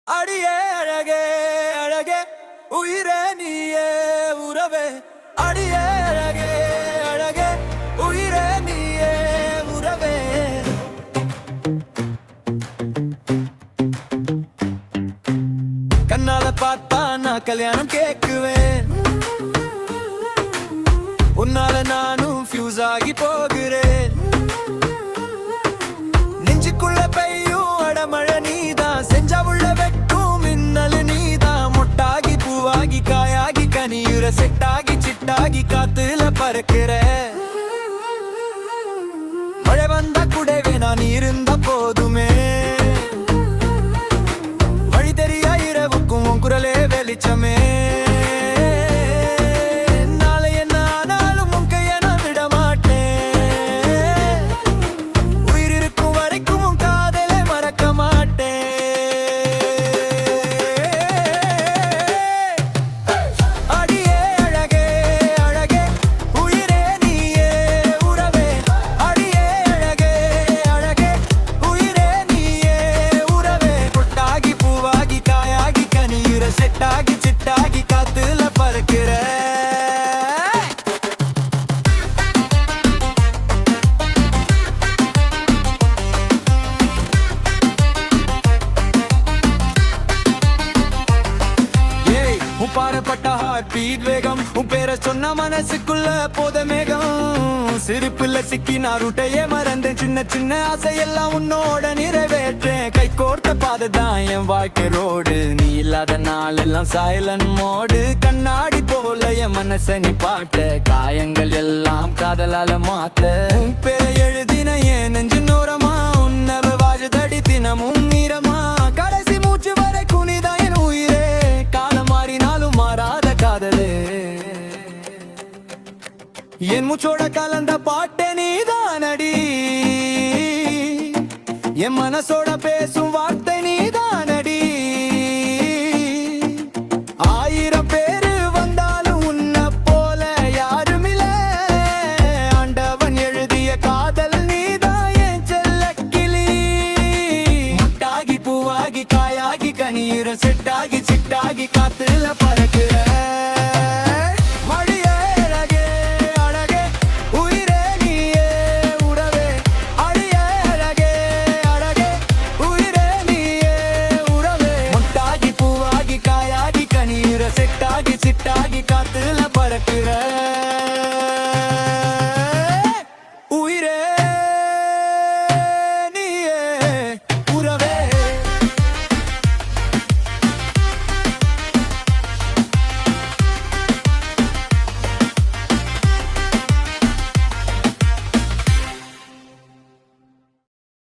அடியே அழகே அழகே உயிரே நீயே உறவே அடியே அழகே அழகே உயிரே நீயே உறவே கண்ணால பார்த்தா நான் கல்யாணம் கேக்குவேன் உன்னால நானும் ஃபியூஸ் ஆகி போகிறேன் நெஞ்சுக்குள்ள பெய்யும் அடமழை நீதான் செஞ்சா உள்ள வெட்டும் மின்னல் நீதான் மொட்டாகி பூவாகி காயாகி கனியுற செட்டாகி சிட்டாகி காத்துல பறக்கிற மழை வந்தா கூடவே நான் இருந்த போதுமே வழி தெரியா இரவுக்கும் உன் குரலே வெளிச்சமே செட்டாகி சிட்டாகி காத்துல பறக்கிற உன் பாரப்பட்ட ஹார்ட் பீட் வேகம் உன் பேரை சொன்ன மனசுக்குள்ள போத மேகம் சிரிப்புல சிக்கி நான் ரூட்டையே மறந்தேன் சின்ன சின்ன ஆசையெல்லாம் உன்னோட நிறைவேற்றேன் கை கோர்த்த பாதைதான் என் வாழ்க்கை ரோடு நீ இல்லாத நாள் எல்லாம் சைலண்ட் மோடு கண்ணாடி போல என் மனசை நீ பாட்ட காயங்கள் எல்லாம் காதலால மாத்த உன் பேரை எழுதின என் நெஞ்சு நூறமா உன்னவ வாழுதடி தினமும் நீரமா கடைசி மூச்சு வரை குனிதான் என் உயிரே காலம் மாறினாலும் மாறாத காதலே என் மூச்சோட கலந்த பாட்டே நீதானடி என் மனசோட பேசும் வார்த்தை நீதானடி ஆயிரம் பேரு வந்தாலும் உன்ன போல யாருமில்ல ஆண்டவன் எழுதிய காதல் நீதான் என் செல்ல கிளி முட்டாகி பூவாகி காயாகி கனியுற செட்டாகி சிட்டாகி காத்து